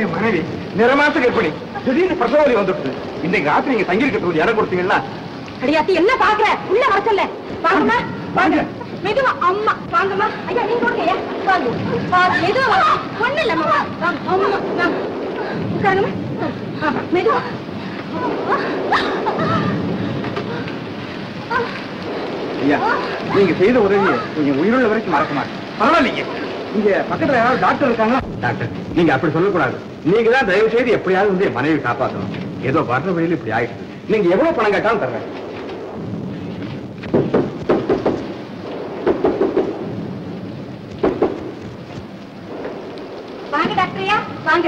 என் மனைவி நிறமாச கற்பனை திடீர்னு பிரசவதி வந்துட்டு இன்னைக்கு ராத்திரி நீங்க தங்கியிருக்கிறது இடம் கொடுத்தீங்கன்னா அடியாத்தி என்ன பாக்குற உள்ள வர சொல்ல வாங்கம்மா வாங்க மெதுவா அம்மா வாங்கம்மா ஐயா நீங்க கொடுங்க வாங்க மெதுவா ஒண்ணு இல்லம்மா அம்மா உட்காருங்கம்மா மெதுவா ஐயா நீங்க செய்த உதவியை நீங்க உயிருள்ள வரைக்கும் மறக்க மாட்டேன் பரவாயில்லைங்க இங்க பக்கத்துல யாராவது டாக்டர் இருக்காங்களா டாக்டர் நீங்க அப்படி சொல்லக்கூடாது நீங்க தான் தயவு செய்து எப்படியாவது வந்து என் மனைவி காப்பாற்றணும் ஏதோ வர்ற வழியில் இப்படி ஆயிடுச்சு நீங்க எவ்வளவு பணம் கேட்டாலும் தர்றேன் வாங்க டாக்டரையா வாங்க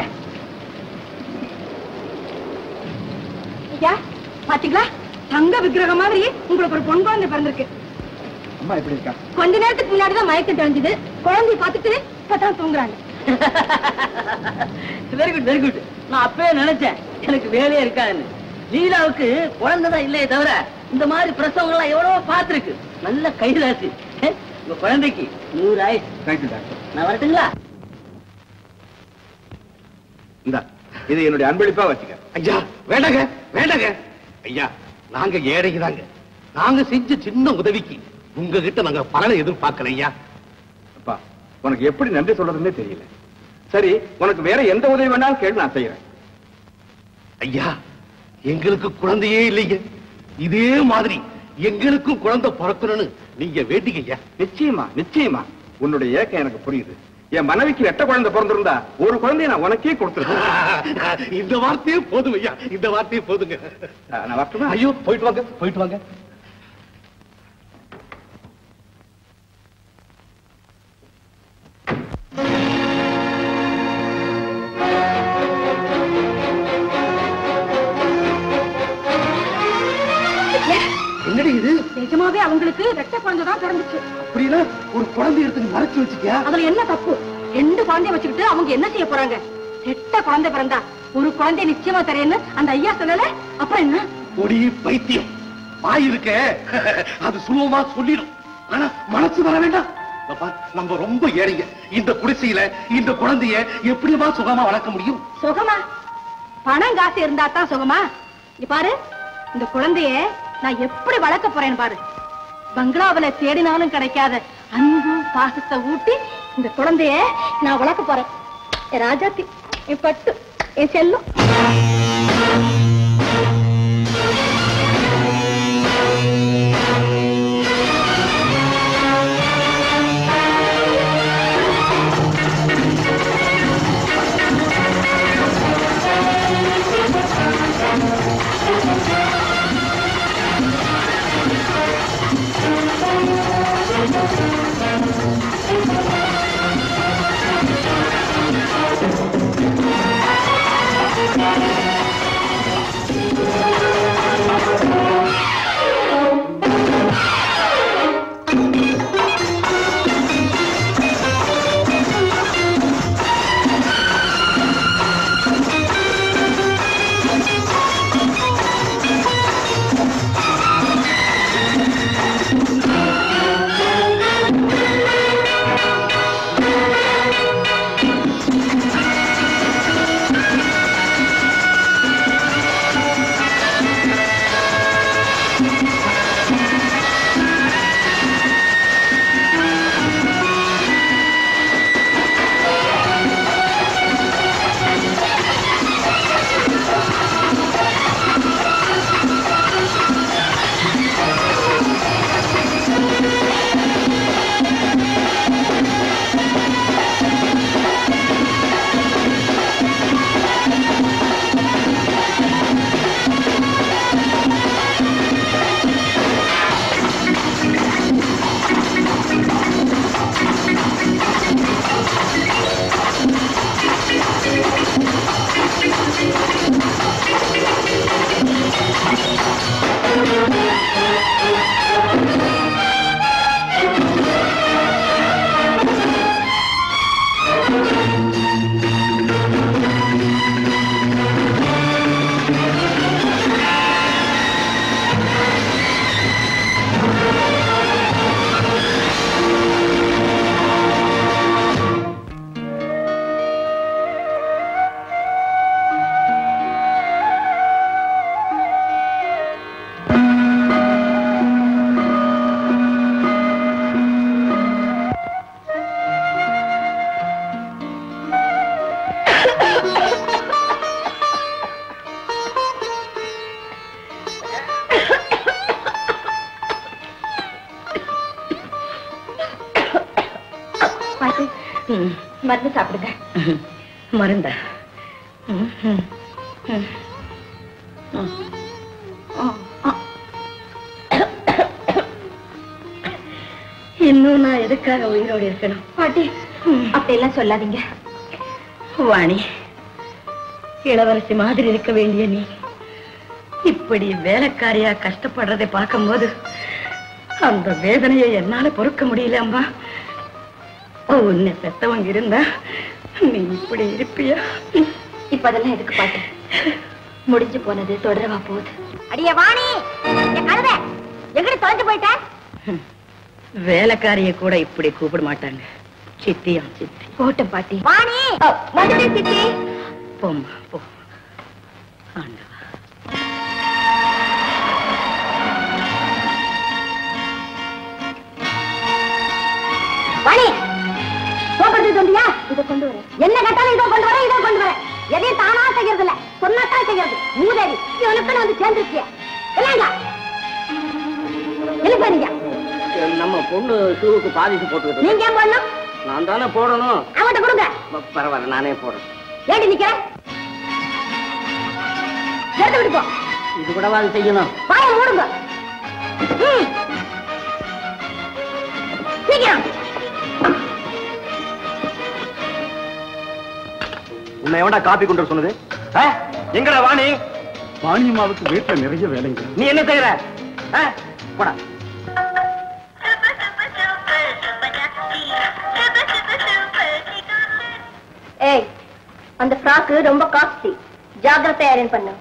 ஐயா பாத்தீங்களா தங்க விக்கிரகம் மாதிரி உங்களுக்கு ஒரு பொன் குழந்தை பிறந்திருக்கு அம்மா எப்படி இருக்கா கொஞ்ச நேரத்துக்கு முன்னாடிதான் மயக்கம் தெரிஞ்சது குழந்தைய பார்த்துட்டு இப்பதான் தூங்குறாங்க வெரி குட் வெரி குட் நான் அப்பவே நினைச்சேன் எனக்கு வேலையே இருக்காதுன்னு லீலாவுக்கு குழந்தைதான் இல்லையே தவிர இந்த மாதிரி பிரசவங்கள்லாம் எவ்வளவோ பார்த்திருக்கு நல்ல கைராசி உங்க குழந்தைக்கு 100 ஆயிடுச்சு தேங்க்யூ டாக்டர் நான் வரட்டுங்களா இந்தா இது என்னுடைய அன்பளிப்பா வச்சுக்க ஐயா வேண்டாங்க வேண்டாங்க ஐயா நாங்க ஏழைக்கு தாங்க நாங்க செஞ்ச சின்ன உதவிக்கு உங்ககிட்ட நாங்க பலனை எதிர்பார்க்கல ஐயா அப்பா உனக்கு எப்படி நன்றி சொல்றதுன்னே தெரியல சரி உனக்கு வேற எந்த உதவி வேணாலும் கேள்வி நான் செய்யறேன் ஐயா எங்களுக்கு குழந்தையே இல்லைங்க இதே மாதிரி எங்களுக்கும் குழந்தை பிறக்கணும்னு நீங்க வேண்டிங்க ஐயா நிச்சயமா நிச்சயமா உன்னுடைய ஏக்கம் எனக்கு புரியுது என் மனைவிக்கு ரெட்ட குழந்தை பிறந்திருந்தா ஒரு குழந்தைய நான் உனக்கே கொடுத்துருக்கேன் இந்த வார்த்தையே போதும் ஐயா இந்த வார்த்தையே போதுங்க நான் வரட்டுமா ஐயோ போயிட்டு வாங்க போயிட்டு வாங்க என்னடி இது நிஜமாவே அவங்களுக்கு ரெட்ட குழந்தை தான் பிறந்துச்சு அப்படின்னா ஒரு குழந்தை எடுத்து மறைச்சு வச்சுக்கியா அதுல என்ன தப்பு 2 குழந்தைய வச்சுக்கிட்டு அவங்க என்ன செய்ய போறாங்க ரெட்ட குழந்தை பிறந்தா ஒரு குழந்தை நிச்சயமா தரேன்னு அந்த ஐயா சொல்லல அப்புறம் என்ன கொடி பைத்தியம் வாய் இருக்க அது சுலபமா சொல்லிடும் ஆனா மனசு வர வேண்டாம் நம்ம ரொம்ப ஏழைங்க இந்த குடிசையில இந்த குழந்தைய எப்படிமா சுகமா வளர்க்க முடியும் சுகமா பணம் காசு இருந்தா தான் சுகமா நீ பாரு இந்த குழந்தைய நான் எப்படி வளர்க்க போறேன்னு பாரு பங்களாவில தேடினாலும் கிடைக்காத அன்பு பாசத்தை ஊட்டி இந்த குழந்தைய நான் வளர்க்க போறேன் ராஜாத்தி என் பட்டு என் செல்லும் மருந்து சாப்பிடுங்க. மருந்தா? இன்னும் நான் எதுக்காக உயிரோடு இருக்கணும்? பாட்டி அப்படியெல்லாம் சொல்லாதீங்க. வாணி, இளவரசி மாதிரி இருக்க வேண்டிய நீ இப்படி வேலைக்காரியா கஷ்டப்படுறதை பார்க்கும்போது அந்த வேதனையை என்னால பொறுக்க முடியல அம்மா. உன்னை பெத்தவங்க இருந்தா நீ இப்படி இருப்பியா? இப்ப அதெல்லாம் எதுக்கு பாட்டி? முடிஞ்சு போனது தொடரவா போகுது. அடியே வாணி, கழுத எங்கடி தொலைஞ்சு போயிட்ட? வேலைக்காரிய கூட இப்படி கூப்பிட மாட்டாங்க. சித்தியா சித்தி. போட்டும் பாட்டி. வாணி வந்துட்டேன் சித்தி. போம்மா போ. ஆண்டவா, வாணி சோப்படுத்து சொல்லியா? இதை கொண்டு வர. என்ன கேட்டாலும் இதோ கொண்டு வர, இதோ கொண்டு வர. எதையும் தானா செய்யறது இல்ல, சொன்னாத்தான் செய்யறது. மூதேவி இவனுக்குன்னு வந்து சேர்ந்துருக்கிய. இல்லைங்க என்ன பண்ணீங்க? நம்ம பொண்ணு ஷூவுக்கு பாதிச்சு போட்டுக்கிட்டு. நீங்க ஏன் போடணும்? நான் தானே போடணும். அவன்கிட்ட கொடுங்க. பரவாயில்ல, நானே போடுறேன். ஏடி நிக்கிற? எடுத்து விட்டு போ. இது கூடவா அது செய்யணும்? வாயை மூடுங்க. சீக்கிரம். உன்னை எவன்டா காப்பி கொண்டு வர சொன்னது? எங்கடா வாணி? வாணியம்மாவுக்கு வீட்டுல நிறைய வேலைங்க. நீ என்ன செய்யற? போடா. ஏய், அந்த ஃப்ராக் ரொம்ப காஸ்ட்லி. ஜாக்கிரதையா அரேஞ்ச் பண்ணு.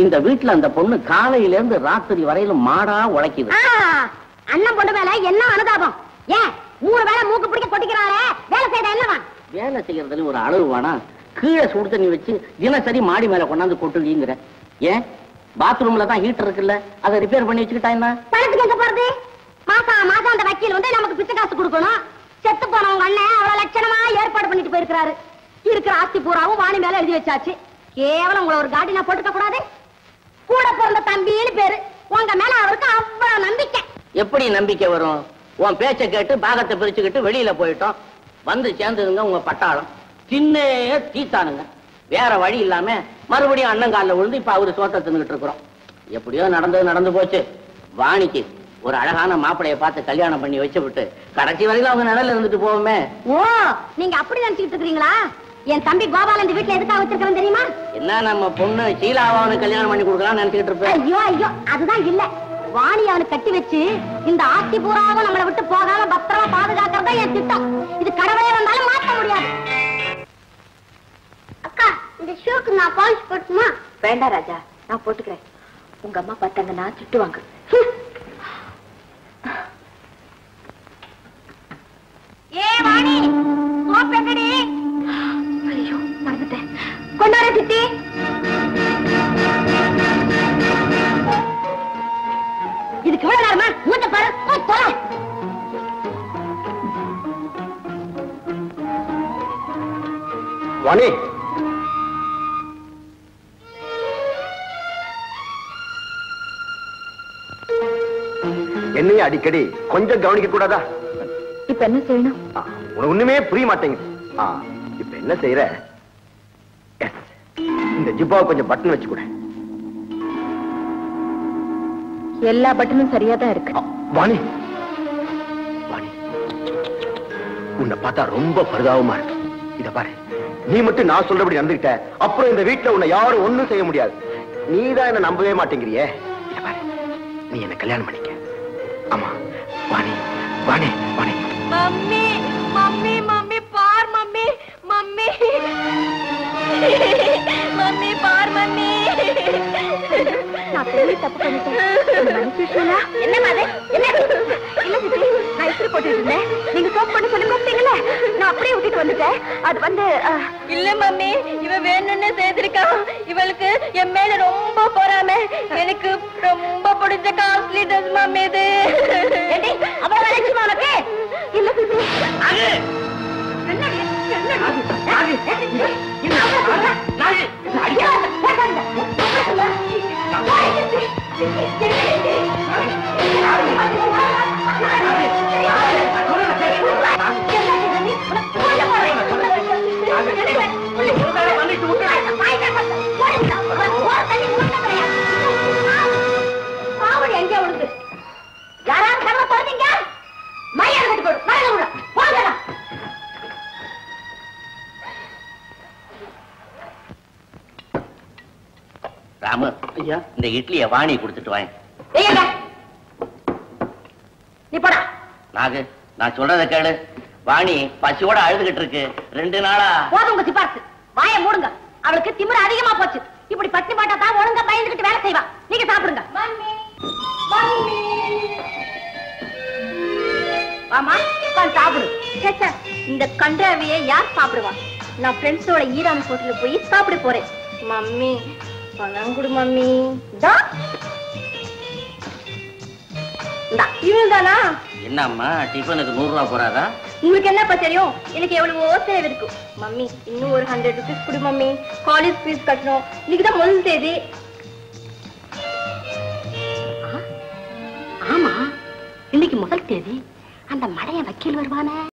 இந்த வீட்டுல அந்த பொண்ணு காலையில இருந்து ராத்திரி வரையில மாடா உழைக்குது. அண்ணன் பொண்ணு மேல என்ன அனுதாபம்? ஏன் 3 வேளை மூக்கு பிடிக்க கொட்டிக்கிறாரே, வேலை செய்யற என்னவா? வேலை செய்யறதுல ஒரு அளவு வேணா? கீழே சுடு தண்ணி வச்சு தினசரி மாடி மேல கொண்டாந்து கொட்டுங்கிற. ஏன் பாத்ரூம்ல தான் ஹீட்டர் இருக்குல்ல, அதை ரிப்பேர் பண்ணி வச்சுக்கிட்டா என்ன? பணத்துக்கு எங்க போறது? மாசம் மாசம் அந்த வக்கீல் வந்து நமக்கு பிச்சை காசு கொடுக்கணும். செத்து போனவங்க அண்ணன் அவ்வளவு லட்சணமா ஏற்பாடு பண்ணிட்டு போயிருக்கிறாரு. இருக்கிற ஆஸ்தி பூராவும் வாணி மேல எழுதி வச்சாச்சு. கேவலம் உங்களை ஒரு காட்டினா போட்டுக்க கூடாது? கூட பிறந்த தம்பின்னு பேரு. உங்க மேல அவருக்கு அவ்வளவு நம்பிக்கை. எப்படி நம்பிக்கை வரும்? உன் பேச்சை கேட்டு பாகத்தை பிரிச்சுக்கிட்டு வெளியில போயிட்டோம். வந்து சேர்ந்ததுங்க உங்க பட்டாளம். சின்ன தீத்தானுங்க. வேற வழி இல்லாம மறுபடியும் அண்ணங்காலில் விழுந்து இப்ப அவரு சோத்த தின்னுகிட்டு இருக்கிறோம். எப்படியோ நடந்தது நடந்து போச்சு. வாணிக்கு ஒரு அழகான மாப்பிளைய பார்த்து கல்யாணம் பண்ணி வச்சு விட்டு கடைசி வரையில அவங்க நிழல்ல இருந்துட்டு போவோமே. ஓ, நீங்க அப்படி நினைச்சுட்டு இருக்கீங்களா? என் தம்பி கோபால் இந்த வீட்டுல எதுக்காக வச்சிருக்கேன் தெரியுமா? என்ன நம்ம பொண்ணு ஷீலாவாவனு கல்யாணம் பண்ணி கொடுக்கலாம்னு நினைச்சுட்டு இருப்பேன். ஐயோ ஐயோ, அதுதான் இல்ல. வாணி அவனுக்கு கட்டி வச்சு இந்த ஆஸ்தி பூராவும் நம்மளை விட்டு போகாம பத்திரமா பாதுகாக்கிறதா என் திட்டம். இது கடவுளே வந்தாலும் மாற்ற முடியாது. அக்கா, இந்த ஷூக்கு நான் பாலிஷ் போட்டுமா? வேண்டாம் ராஜா, நான் போட்டுக்கிறேன். உங்க அம்மா பார்த்தாங்கன்னா திட்டுவாங்க. ஏ வாணி, சோப் எங்கடி? ஐயோ மறந்துட்டேன். கொண்டாட சித்தி. இதுக்கு எவ்வளவு நேரமா? மூத்த பாரு, போல. வாணி, என்னைய அடிக்கடி கொஞ்சம் கவனிக்க கூடாதா? இப்ப என்ன செய்யணும்? உனக்கு ஒண்ணுமே புரிய மாட்டேங்குது. இப்ப என்ன செய்யற? இந்த ஜிப்பாவை கொஞ்சம் பட்டன் வச்சு கூட. எல்லா பட்டனும் சரியா தான் இருக்கு. வாணி, வாணி, உன்னை பார்த்தா ரொம்ப பரிதாபமா இருக்கு. இத பாரு, நீ மட்டும் நான் சொல்றபடி நடந்துக்கிட்ட அப்புறம் இந்த வீட்டுல உன்னை யாரும் ஒண்ணும் செய்ய முடியாது. நீதான் என்ன நம்பவே மாட்டேங்கிறியே. இத பாரு, நீ என்ன கல்யாணம் பண்ணிக்க. ஆமா Vani, Vani, Vani. Mummy mummy mummy பார் மம்மி, மம்மி மம்மி பார் மம்மி. நான் பெரிய தப்பு பண்ணிட்டேன். என்ன மாதிரி? என்ன இல்ல சித்தி, நான் இஸ்திரி போட்டுட்டு இருந்தேன். நீங்க சோப் பண்ண சொல்லி கூப்பிட்டீங்கல்ல, நான் அப்படியே விட்டுட்டு வந்துட்டேன். அது வந்து இல்ல மம்மி, இவ வேணும்னு செய்திருக்கான். இவளுக்கு என் மேல ரொம்ப பொறாம. எனக்கு ரொம்ப பிடிச்ச காஸ்ட்லி ட்ரெஸ் மம்மி இது. அவ்வளவு நினைச்சுமா உனக்கு? இல்ல சித்தி. என்னடி எங்க விழுந்து யாராவது கதவை திறந்தீங்க மரியாதை கட்டி போடு மரியாதை போங்க. ராமு ஐயா இந்த இட்லிய வாணி கொடுத்துட்டு வாங்க. நீ போடா. நாகு நான் சொல்றத கேளு. வாணி பசியோட அழுதுகிட்டு இருக்கு 2 நாளா. போதும் உங்க சிபார்த்து. வாயை மூடுங்க. அவளுக்கு திமிரு அதிகமா போச்சு. இப்படி பட்டி பாட்டா தான் ஒழுங்கா பயந்துகிட்டு வேலை செய்வா. நீங்க சாப்பிடுங்க. ஆமா சாப்பிடு. இந்த கன்றாவியை யார் சாப்பிடுவா? நான் ஃப்ரெண்ட்ஸோட ஈரான் ஹோட்டல்ல போய் சாப்பிட போறேன். மம்மி பணம் கொடு மம்மி. இவன் தானா? என்னம்மா டிஃபனுக்கு 100 ரூபா போறாதா? உங்களுக்கு என்னப்பா தெரியும்? எனக்கு எவ்வளவோ தேவை இருக்கு. மம்மி இன்னும் ஒரு 100 rupees கொடு மம்மி. காலேஜ் ஃபீஸ் கட்டணும். இன்னைக்குதான் முதல் தேதி. ஆமா இன்னைக்கு முதல் தேதி. அந்த மழைய வக்கீல் வருவானே.